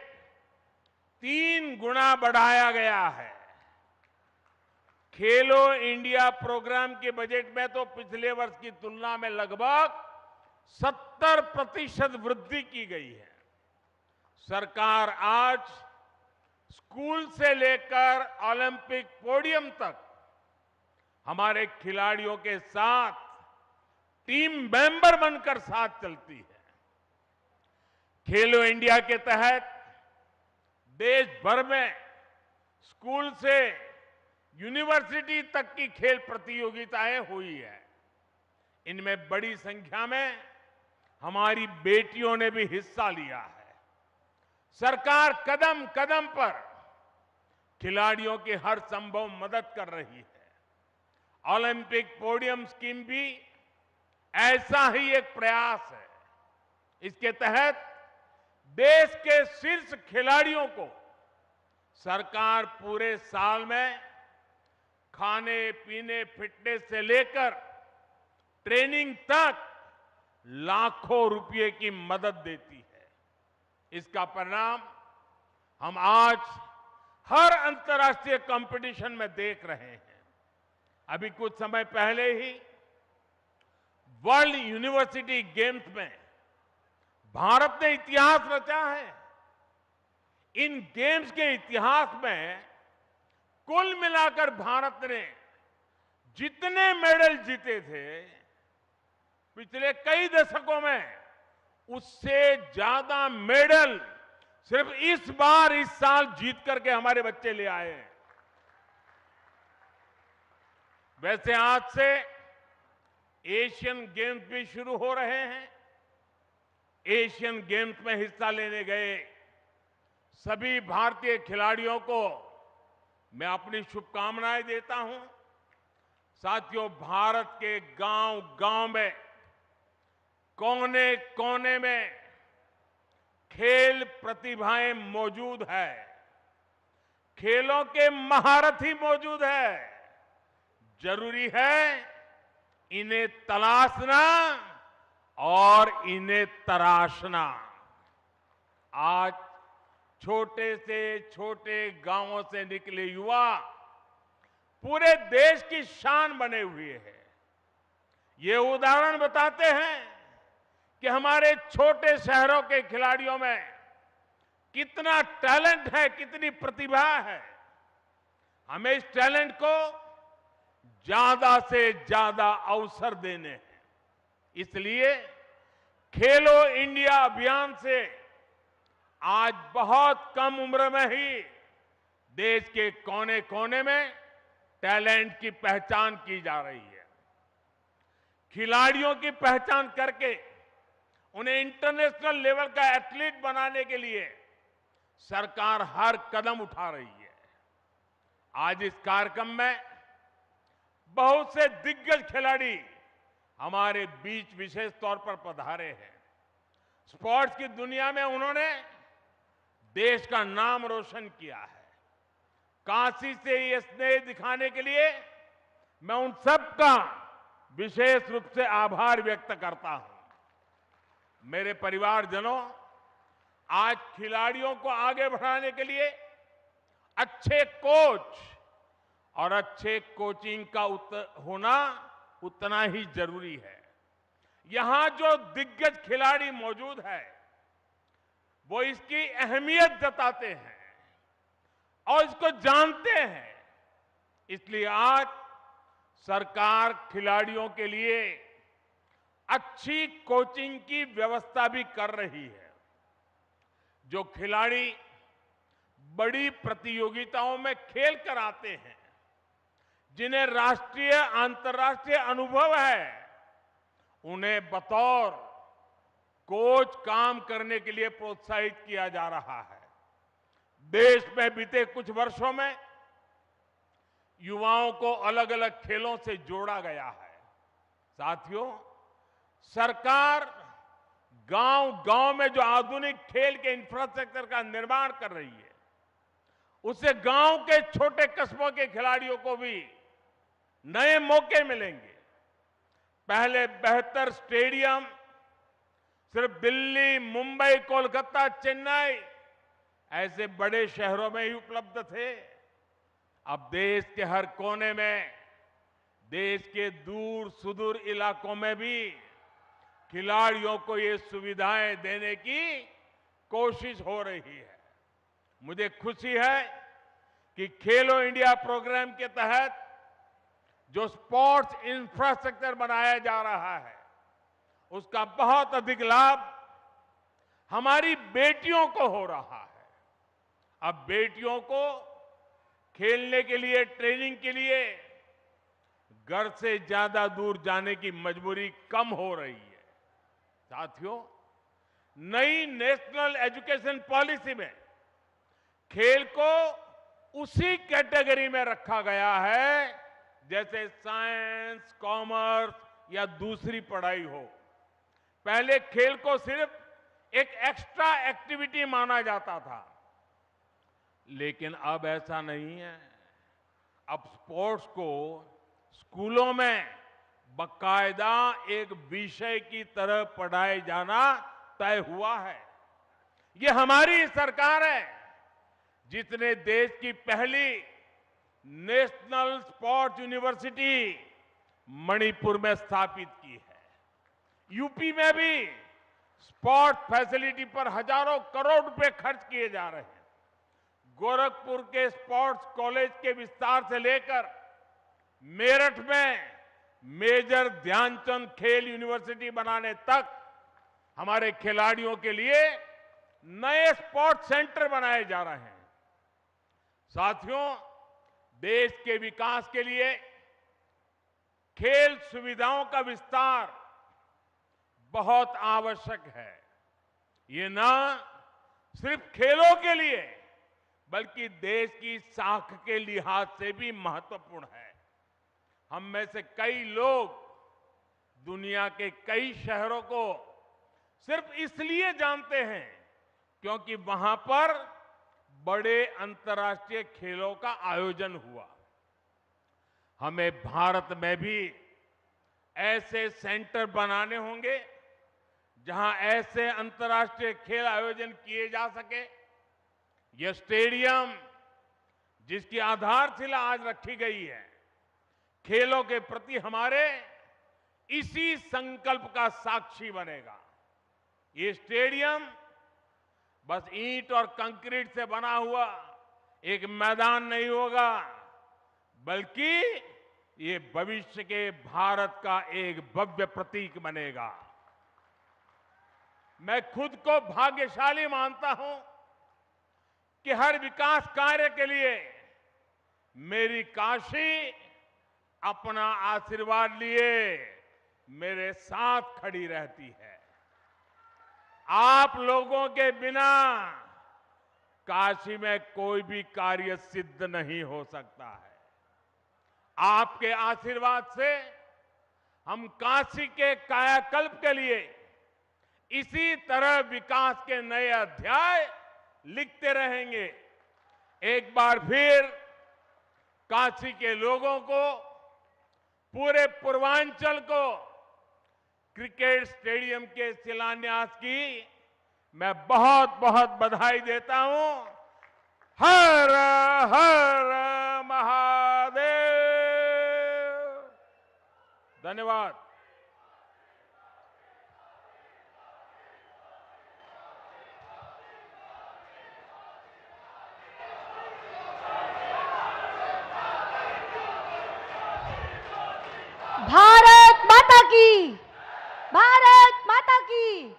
3 गुना बढ़ाया गया है। खेलो इंडिया प्रोग्राम के बजट में तो पिछले वर्ष की तुलना में लगभग 70% वृद्धि की गई है। सरकार आज स्कूल से लेकर ओलंपिक पोडियम तक हमारे खिलाड़ियों के साथ टीम मेंबर बनकर साथ चलती है। खेलो इंडिया के तहत देश भर में स्कूल से यूनिवर्सिटी तक की खेल प्रतियोगिताएं हुई है। इनमें बड़ी संख्या में हमारी बेटियों ने भी हिस्सा लिया है। सरकार कदम कदम पर खिलाड़ियों की हर संभव मदद कर रही है। ओलंपिक पोडियम स्कीम भी ऐसा ही एक प्रयास है। इसके तहत देश के शीर्ष खिलाड़ियों को सरकार पूरे साल में खाने पीने फिटनेस से लेकर ट्रेनिंग तक लाखों रुपए की मदद देती है। इसका परिणाम हम आज हर अंतर्राष्ट्रीय कंपटीशन में देख रहे हैं। अभी कुछ समय पहले ही वर्ल्ड यूनिवर्सिटी गेम्स में भारत ने इतिहास रचा है। इन गेम्स के इतिहास में कुल मिलाकर भारत ने जितने मेडल जीते थे पिछले कई दशकों में, उससे ज्यादा मेडल सिर्फ इस बार इस साल जीत करके हमारे बच्चे ले आए हैं। वैसे आज से एशियन गेम्स भी शुरू हो रहे हैं। एशियन गेम्स में हिस्सा लेने गए सभी भारतीय खिलाड़ियों को मैं अपनी शुभकामनाएं देता हूं। साथियों, भारत के गांव-गांव में, कोने कोने में खेल प्रतिभाएं मौजूद है। खेलों के महारथी मौजूद है। जरूरी है इन्हें तलाशना और इन्हें तराशना। आज छोटे से छोटे गांवों से निकले युवा पूरे देश की शान बने हुए हैं। ये उदाहरण बताते हैं कि हमारे छोटे शहरों के खिलाड़ियों में कितना टैलेंट है, कितनी प्रतिभा है। हमें इस टैलेंट को ज्यादा से ज्यादा अवसर देने हैं। इसलिए खेलो इंडिया अभियान से आज बहुत कम उम्र में ही देश के कोने कोने में टैलेंट की पहचान की जा रही है। खिलाड़ियों की पहचान करके उन्हें इंटरनेशनल लेवल का एथलीट बनाने के लिए सरकार हर कदम उठा रही है। आज इस कार्यक्रम में बहुत से दिग्गज खिलाड़ी हमारे बीच विशेष तौर पर पधारे हैं। स्पोर्ट्स की दुनिया में उन्होंने देश का नाम रोशन किया है। काशी से ये स्नेह दिखाने के लिए मैं उन सबका विशेष रूप से आभार व्यक्त करता हूं। मेरे परिवारजनों, आज खिलाड़ियों को आगे बढ़ाने के लिए अच्छे कोच और अच्छे कोचिंग का होना उतना ही जरूरी है। यहां जो दिग्गज खिलाड़ी मौजूद है वो इसकी अहमियत जताते हैं और इसको जानते हैं। इसलिए आज सरकार खिलाड़ियों के लिए अच्छी कोचिंग की व्यवस्था भी कर रही है। जो खिलाड़ी बड़ी प्रतियोगिताओं में खेल कर आते हैं, जिन्हें राष्ट्रीय अंतर्राष्ट्रीय अनुभव है, उन्हें बतौर कोच काम करने के लिए प्रोत्साहित किया जा रहा है। देश में बीते कुछ वर्षों में युवाओं को अलग अलग खेलों से जोड़ा गया है। साथियों, सरकार गांव गांव में जो आधुनिक खेल के इंफ्रास्ट्रक्चर का निर्माण कर रही है, उससे गांव के छोटे कस्बों के खिलाड़ियों को भी नए मौके मिलेंगे। पहले बेहतर स्टेडियम सिर्फ दिल्ली, मुंबई, कोलकाता, चेन्नई ऐसे बड़े शहरों में ही उपलब्ध थे। अब देश के हर कोने में, देश के दूर सुदूर इलाकों में भी खिलाड़ियों को ये सुविधाएं देने की कोशिश हो रही है। मुझे खुशी है कि खेलो इंडिया प्रोग्राम के तहत जो स्पोर्ट्स इंफ्रास्ट्रक्चर बनाया जा रहा है, उसका बहुत अधिक लाभ हमारी बेटियों को हो रहा है। अब बेटियों को खेलने के लिए, ट्रेनिंग के लिए घर से ज्यादा दूर जाने की मजबूरी कम हो रही है। साथियों, नई नेशनल एजुकेशन पॉलिसी में खेल को उसी कैटेगरी में रखा गया है जैसे साइंस, कॉमर्स या दूसरी पढ़ाई हो। पहले खेल को सिर्फ एक एक्स्ट्रा एक्टिविटी माना जाता था, लेकिन अब ऐसा नहीं है। अब स्पोर्ट्स को स्कूलों में बाकायदा एक विषय की तरह पढ़ाए जाना तय हुआ है। ये हमारी सरकार है जिसने देश की पहली नेशनल स्पोर्ट्स यूनिवर्सिटी मणिपुर में स्थापित की है। यूपी में भी स्पोर्ट्स फैसिलिटी पर हजारों करोड़ रुपए खर्च किए जा रहे हैं। गोरखपुर के स्पोर्ट्स कॉलेज के विस्तार से लेकर मेरठ में मेजर ध्यानचंद खेल यूनिवर्सिटी बनाने तक हमारे खिलाड़ियों के लिए नए स्पोर्ट्स सेंटर बनाए जा रहे हैं। साथियों, देश के विकास के लिए खेल सुविधाओं का विस्तार बहुत आवश्यक है। ये ना सिर्फ खेलों के लिए बल्कि देश की साख के लिहाज से भी महत्वपूर्ण है। हम में से कई लोग दुनिया के कई शहरों को सिर्फ इसलिए जानते हैं क्योंकि वहां पर बड़े अंतर्राष्ट्रीय खेलों का आयोजन हुआ। हमें भारत में भी ऐसे सेंटर बनाने होंगे जहां ऐसे अंतर्राष्ट्रीय खेल आयोजन किए जा सके। यह स्टेडियम जिसकी आधारशिला आज रखी गई है, खेलों के प्रति हमारे इसी संकल्प का साक्षी बनेगा। ये स्टेडियम बस ईंट और कंक्रीट से बना हुआ एक मैदान नहीं होगा, बल्कि ये भविष्य के भारत का एक भव्य प्रतीक बनेगा। मैं खुद को भाग्यशाली मानता हूं कि हर विकास कार्य के लिए मेरी काशी अपना आशीर्वाद लिए मेरे साथ खड़ी रहती है। आप लोगों के बिना काशी में कोई भी कार्य सिद्ध नहीं हो सकता है। आपके आशीर्वाद से हम काशी के कायाकल्प के लिए इसी तरह विकास के नए अध्याय लिखते रहेंगे। एक बार फिर काशी के लोगों को, पूरे पूर्वांचल को क्रिकेट स्टेडियम के शिलान्यास की मैं बहुत बहुत बधाई देता हूं। हर हर महादेव। धन्यवाद। भारत माता की, भारत माता की।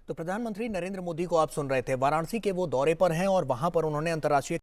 तो प्रधानमंत्री नरेंद्र मोदी को आप सुन रहे थे। वाराणसी के वो दौरे पर हैं और वहां पर उन्होंने अंतर्राष्ट्रीय